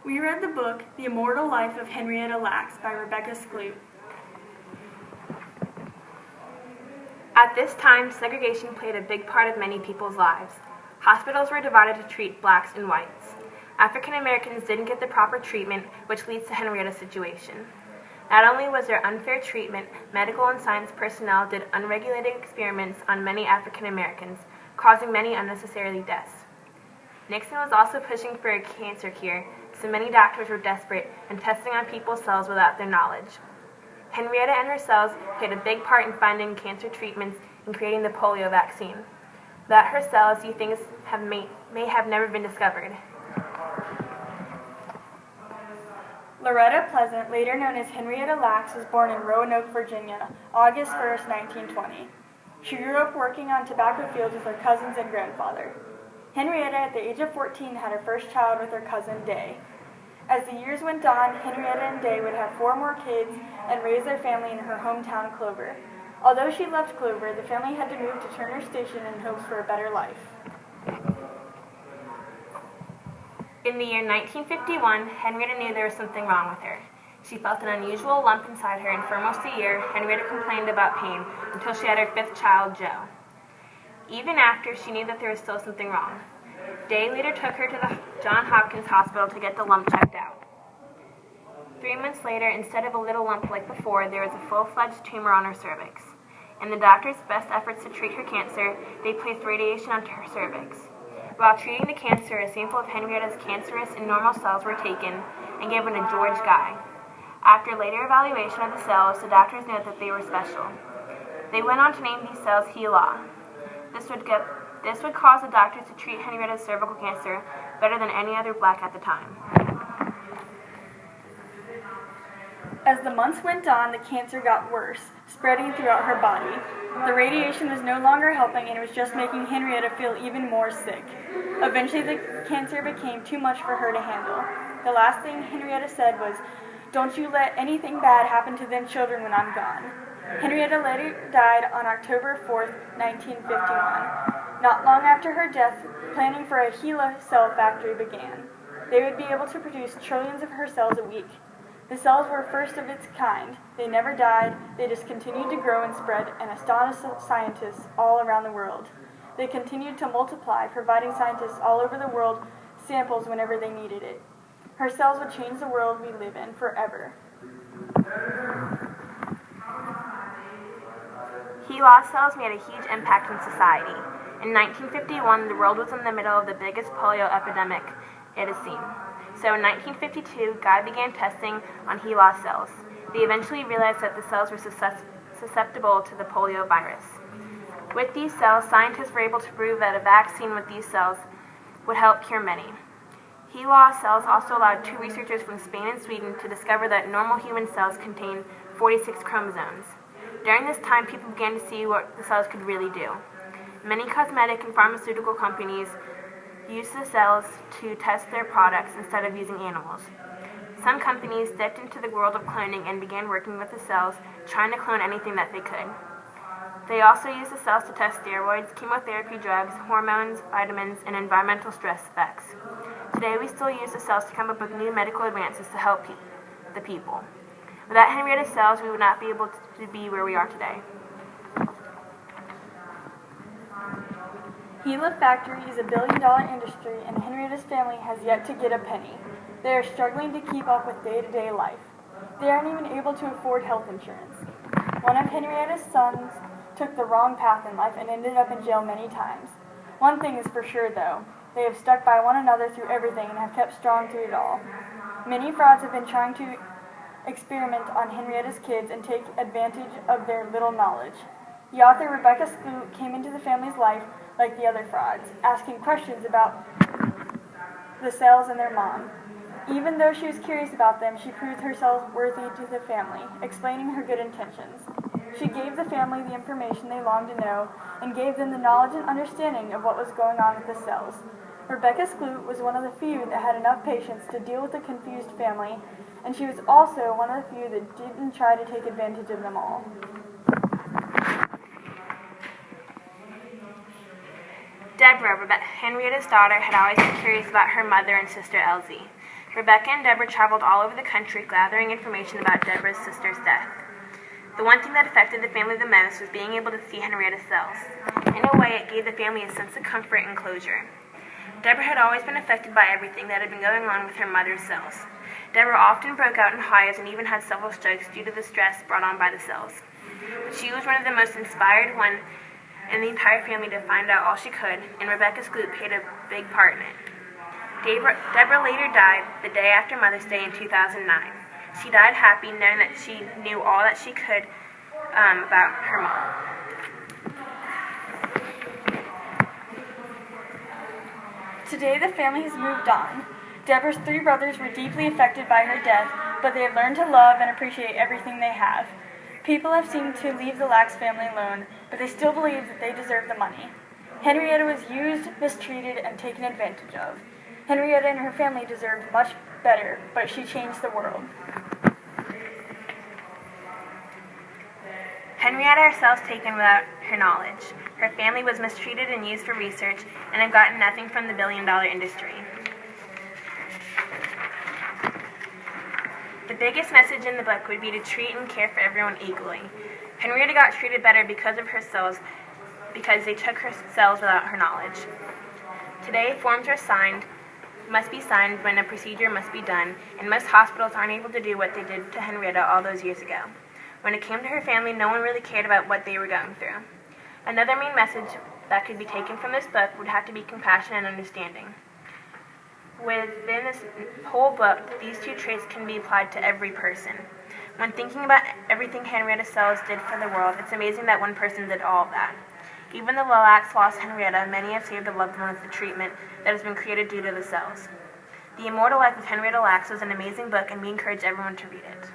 We read the book, The Immortal Life of Henrietta Lacks by Rebecca Skloot. At this time, segregation played a big part of many people's lives. Hospitals were divided to treat blacks and whites. African Americans didn't get the proper treatment, which leads to Henrietta's situation. Not only was there unfair treatment, medical and science personnel did unregulated experiments on many African Americans, causing many unnecessary deaths. Nixon was also pushing for a cancer cure, so many doctors were desperate and testing on people's cells without their knowledge. Henrietta and her cells played a big part in finding cancer treatments and creating the polio vaccine. Without her cells, these things may have never been discovered. Loretta Pleasant, later known as Henrietta Lacks, was born in Roanoke, Virginia, August 1st, 1920. She grew up working on tobacco fields with her cousins and grandfather. Henrietta, at the age of 14, had her first child with her cousin, Day. As the years went on, Henrietta and Day would have 4 more kids and raise their family in her hometown, Clover. Although she loved Clover, the family had to move to Turner Station in hopes for a better life. In the year 1951, Henrietta knew there was something wrong with her. She felt an unusual lump inside her, and for almost a year, Henrietta complained about pain until she had her 5th child, Joe. Even after, she knew that there was still something wrong. Day later took her to the Johns Hopkins Hospital to get the lump checked out. 3 months later, instead of a little lump like before, there was a full-fledged tumor on her cervix. In the doctor's best efforts to treat her cancer, they placed radiation onto her cervix. While treating the cancer, a sample of Henrietta's cancerous and normal cells were taken and given to George Guy. After later evaluation of the cells, the doctors noted that they were special. They went on to name these cells HeLa. This would cause the doctors to treat Henrietta's cervical cancer better than any other black at the time. As the months went on, the cancer got worse, spreading throughout her body. The radiation was no longer helping, and it was just making Henrietta feel even more sick. Eventually, the cancer became too much for her to handle. The last thing Henrietta said was, "Don't you let anything bad happen to them children when I'm gone." Henrietta later died on October 4th, 1951. Not long after her death, planning for a HeLa cell factory began. They would be able to produce trillions of her cells a week. The cells were first of its kind. They never died, they just continued to grow and spread and astonish scientists all around the world. They continued to multiply, providing scientists all over the world samples whenever they needed it. Her cells would change the world we live in forever. HeLa cells made a huge impact in society. In 1951, the world was in the middle of the biggest polio epidemic it has seen. So in 1952, Guy began testing on HeLa cells. They eventually realized that the cells were susceptible to the polio virus. With these cells, scientists were able to prove that a vaccine with these cells would help cure many. HeLa cells also allowed 2 researchers from Spain and Sweden to discover that normal human cells contain 46 chromosomes. During this time, people began to see what the cells could really do. Many cosmetic and pharmaceutical companies use the cells to test their products instead of using animals. Some companies stepped into the world of cloning and began working with the cells, trying to clone anything that they could. They also used the cells to test steroids, chemotherapy drugs, hormones, vitamins, and environmental stress effects. Today, we still use the cells to come up with new medical advances to help the people. Without Henrietta's cells, we would not be able to be where we are today. HeLa factory is a billion-dollar industry, and Henrietta's family has yet to get a penny. They are struggling to keep up with day-to-day life. They aren't even able to afford health insurance. One of Henrietta's sons took the wrong path in life and ended up in jail many times. One thing is for sure, though. They have stuck by one another through everything and have kept strong through it all. Many frauds have been trying to experiment on Henrietta's kids and take advantage of their little knowledge. The author Rebecca Skloot came into the family's life like the other frauds, asking questions about the cells and their mom. Even though she was curious about them, she proved herself worthy to the family, explaining her good intentions. She gave the family the information they longed to know and gave them the knowledge and understanding of what was going on with the cells. Rebecca Skloot was one of the few that had enough patience to deal with a confused family, and she was also one of the few that didn't try to take advantage of them all. Deborah, Henrietta's daughter, had always been curious about her mother and sister Elsie. Rebecca and Deborah traveled all over the country gathering information about Deborah's sister's death. The one thing that affected the family the most was being able to see Henrietta's cells. In a way, it gave the family a sense of comfort and closure. Deborah had always been affected by everything that had been going on with her mother's cells. Deborah often broke out in hives and even had several strokes due to the stress brought on by the cells. But she was one of the most inspired one in the entire family to find out all she could, and Rebecca's group played a big part in it. Deborah later died the day after Mother's Day in 2009. She died happy, knowing that she knew all that she could about her mom. Today, the family has moved on. Deborah's 3 brothers were deeply affected by her death, but they have learned to love and appreciate everything they have. People have seemed to leave the Lacks family alone, but they still believe that they deserve the money. Henrietta was used, mistreated, and taken advantage of. Henrietta and her family deserved much better, but she changed the world. Henrietta herself was taken without her knowledge. Her family was mistreated and used for research and have gotten nothing from the billion-dollar industry. The biggest message in the book would be to treat and care for everyone equally. Henrietta got treated better because of her cells, because they took her cells without her knowledge. Today, forms must be signed when a procedure must be done, and most hospitals aren't able to do what they did to Henrietta all those years ago. When it came to her family, no one really cared about what they were going through. Another main message that could be taken from this book would have to be compassion and understanding. Within this whole book, these 2 traits can be applied to every person. When thinking about everything Henrietta Cells did for the world, it's amazing that one person did all of that. Even though the Lacks lost Henrietta, many have saved a loved one with the treatment that has been created due to the cells. The Immortal Life of Henrietta Lacks was an amazing book, and we encourage everyone to read it.